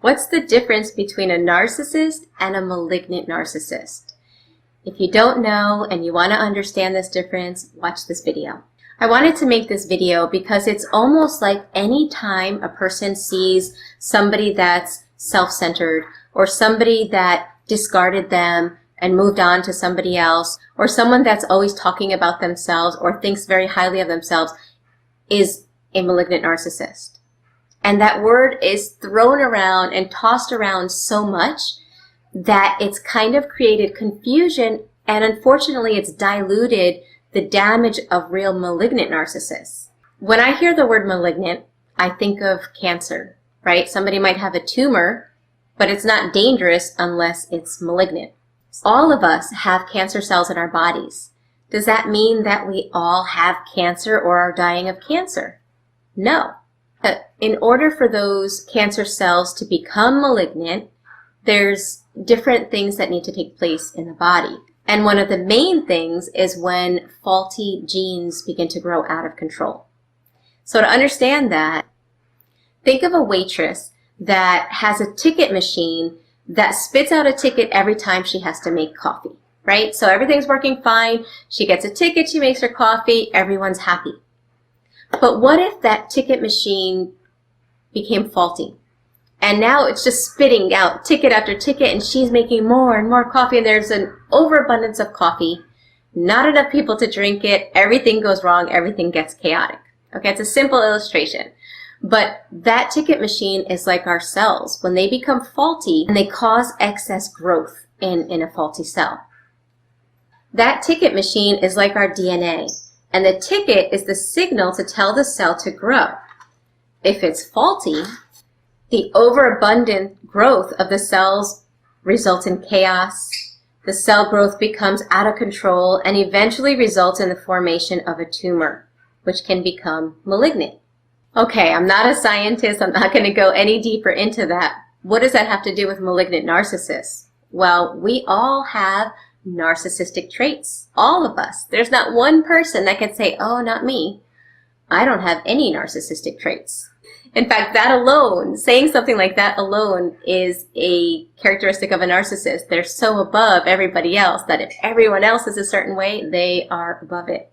What's the difference between a narcissist and a malignant narcissist? If you don't know and you want to understand this difference, watch this video. I wanted to make this video because it's almost like any time a person sees somebody that's self-centered or somebody that discarded them and moved on to somebody else, or someone that's always talking about themselves or thinks very highly of themselves, is a malignant narcissist. And that word is thrown around and tossed around so much that it's kind of created confusion, and unfortunately it's diluted the damage of real malignant narcissists. When I hear the word malignant, I think of cancer, right? Somebody might have a tumor, but it's not dangerous unless it's malignant. All of us have cancer cells in our bodies. Does that mean that we all have cancer or are dying of cancer? No. In order for those cancer cells to become malignant, there's different things that need to take place in the body. And one of the main things is when faulty genes begin to grow out of control. So to understand that, think of a waitress that has a ticket machine that spits out a ticket every time she has to make coffee, right? So everything's working fine. She gets a ticket, she makes her coffee, everyone's happy. But what if that ticket machine became faulty? And now it's just spitting out ticket after ticket, and she's making more and more coffee, and there's an overabundance of coffee, not enough people to drink it, everything goes wrong, everything gets chaotic. Okay, it's a simple illustration. But that ticket machine is like our cells. When they become faulty, and they cause excess growth in a faulty cell. That ticket machine is like our DNA. And the ticket is the signal to tell the cell to grow. If it's faulty, the overabundant growth of the cells results in chaos. The cell growth becomes out of control and eventually results in the formation of a tumor, which can become malignant. Okay, I'm not a scientist. I'm not going to go any deeper into that. What does that have to do with malignant narcissists? Well, we all have narcissistic traits. All of us. There's not one person that can say, oh, not me. I don't have any narcissistic traits. In fact, that alone, saying something like that alone is a characteristic of a narcissist. They're so above everybody else that if everyone else is a certain way, they are above it.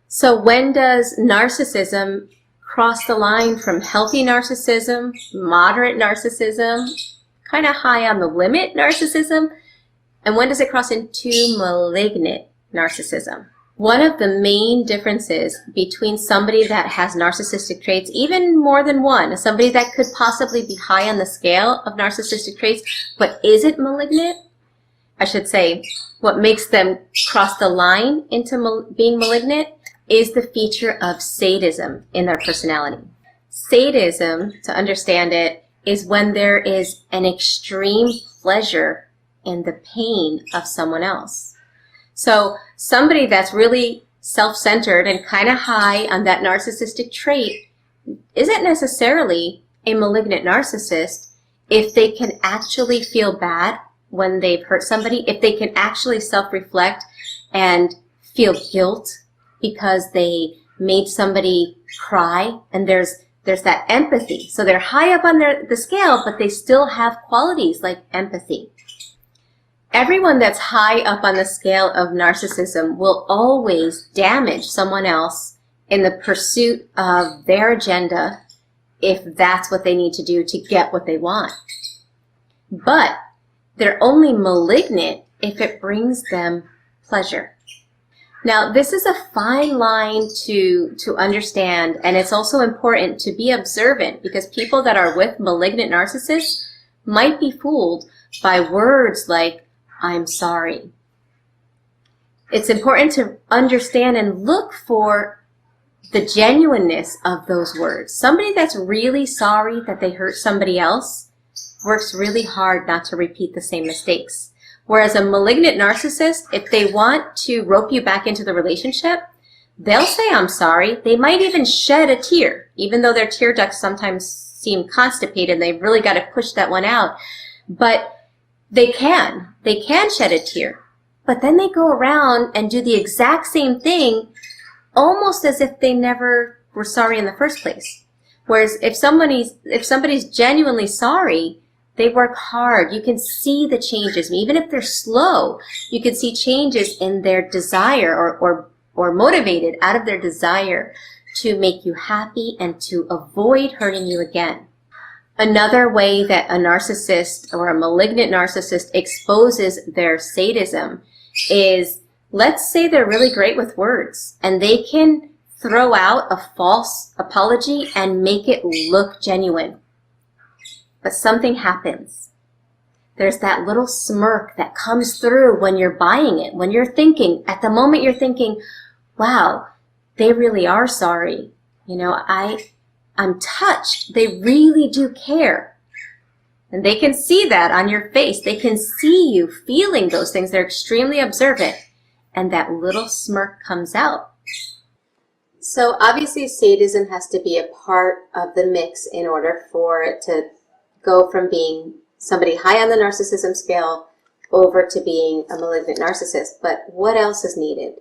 So when does narcissism cross the line from healthy narcissism, moderate narcissism, kind of high on the limit narcissism, and when does it cross into malignant narcissism? One of the main differences between somebody that has narcissistic traits, even more than one, somebody that could possibly be high on the scale of narcissistic traits, but isn't malignant, I should say, what makes them cross the line into being malignant is the feature of sadism in their personality. Sadism, to understand it, is when there is an extreme pleasure in the pain of someone else. So somebody that's really self-centered and kind of high on that narcissistic trait isn't necessarily a malignant narcissist if they can actually feel bad when they've hurt somebody, if they can actually self-reflect and feel guilt because they made somebody cry, and there's that empathy. So they're high up on the scale, but they still have qualities like empathy. Everyone that's high up on the scale of narcissism will always damage someone else in the pursuit of their agenda if that's what they need to do to get what they want. But they're only malignant if it brings them pleasure. Now, this is a fine line to understand, and it's also important to be observant because people that are with malignant narcissists might be fooled by words like, I'm sorry. It's important to understand and look for the genuineness of those words. Somebody that's really sorry that they hurt somebody else works really hard not to repeat the same mistakes. Whereas a malignant narcissist, if they want to rope you back into the relationship, they'll say, I'm sorry. They might even shed a tear, even though their tear ducts sometimes seem constipated. They've really got to push that one out. But they can shed a tear, but then they go around and do the exact same thing almost as if they never were sorry in the first place. Whereas if somebody's genuinely sorry, They work hard. You can see the changes. Even if they're slow, you can see changes in their desire or motivated out of their desire to make you happy and to avoid hurting you again. Another way that a narcissist or a malignant narcissist exposes their sadism is, let's say they're really great with words and they can throw out a false apology and make it look genuine. But something happens. There's that little smirk that comes through when you're buying it, when you're thinking, at the moment you're thinking, wow, they really are sorry. You know, I'm touched. They really do care. And they can see that on your face. They can see you feeling those things. They're extremely observant. And that little smirk comes out. So obviously sadism has to be a part of the mix in order for it to go from being somebody high on the narcissism scale over to being a malignant narcissist. But what else is needed?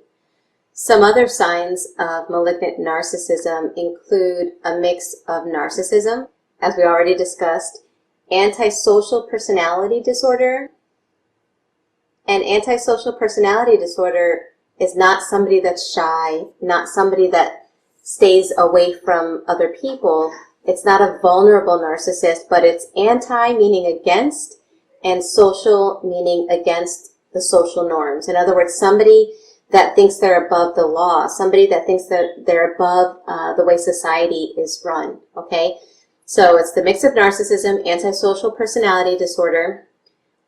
Some other signs of malignant narcissism include a mix of narcissism, as we already discussed, antisocial personality disorder. And antisocial personality disorder is not somebody that's shy, not somebody that stays away from other people. It's not a vulnerable narcissist, but it's anti, meaning against, and social, meaning against the social norms. In other words, somebody that thinks they're above the law, somebody that thinks that they're above the way society is run, okay? So it's the mix of narcissism, antisocial personality disorder,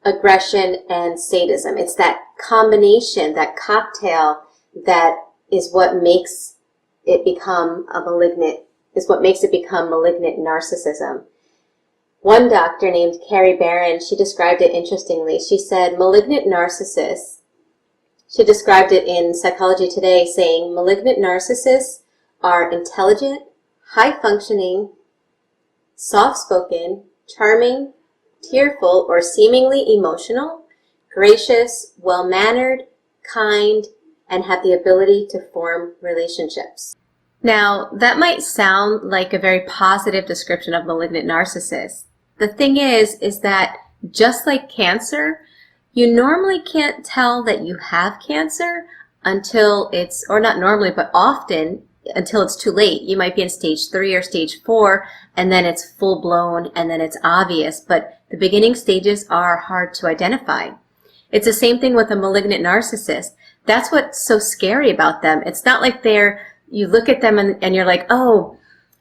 aggression, and sadism. It's that combination, that cocktail, that is what makes it become a malignant, is what makes it become malignant narcissism. One doctor named Carrie Barron, she described it interestingly. She said, malignant narcissists, she described it in Psychology Today, saying, malignant narcissists are intelligent, high-functioning, soft-spoken, charming, tearful, or seemingly emotional, gracious, well-mannered, kind, and have the ability to form relationships. Now, that might sound like a very positive description of malignant narcissists. The thing is that just like cancer, you normally can't tell that you have cancer until it's, or not normally, but often until it's too late. You might be in stage 3 or stage 4, and then it's full blown, and then it's obvious. But the beginning stages are hard to identify. It's the same thing with a malignant narcissist. That's what's so scary about them. It's not like you look at them and you're like, oh,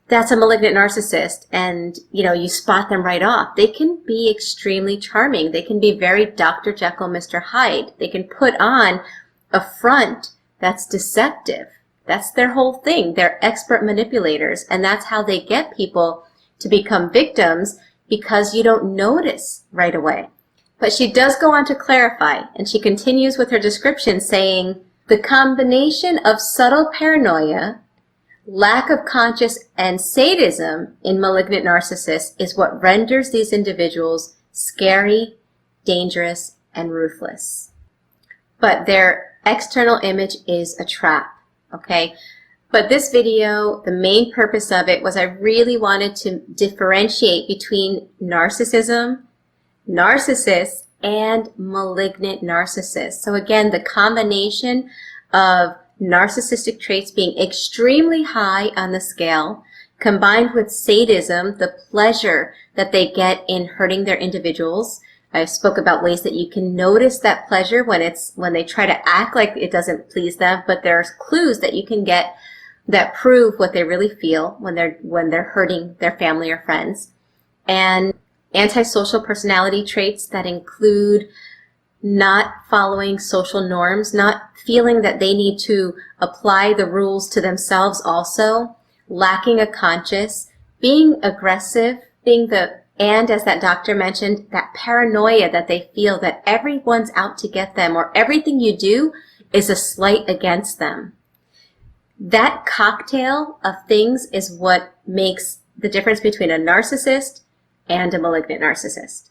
that's a malignant narcissist, and you spot them right off. They can be extremely charming. They can be very Dr. Jekyll, Mr. Hyde. They can put on a front that's deceptive. That's their whole thing. They're expert manipulators, and that's how they get people to become victims, because you don't notice right away. But she does go on to clarify, and she continues with her description saying, the combination of subtle paranoia, lack of conscience, and sadism in malignant narcissists is what renders these individuals scary, dangerous, and ruthless. But their external image is a trap, okay? But this video, the main purpose of it was I really wanted to differentiate between narcissism, narcissists, and malignant narcissists. So again, the combination of narcissistic traits being extremely high on the scale, combined with sadism, the pleasure that they get in hurting their individuals. I spoke about ways that you can notice that pleasure when they try to act like it doesn't please them, but there's clues that you can get that prove what they really feel when they're hurting their family or friends. And antisocial personality traits that include not following social norms, not feeling that they need to apply the rules to themselves also, lacking a conscience, being aggressive, and as that doctor mentioned, that paranoia that they feel that everyone's out to get them or everything you do is a slight against them. That cocktail of things is what makes the difference between a narcissist and a malignant narcissist.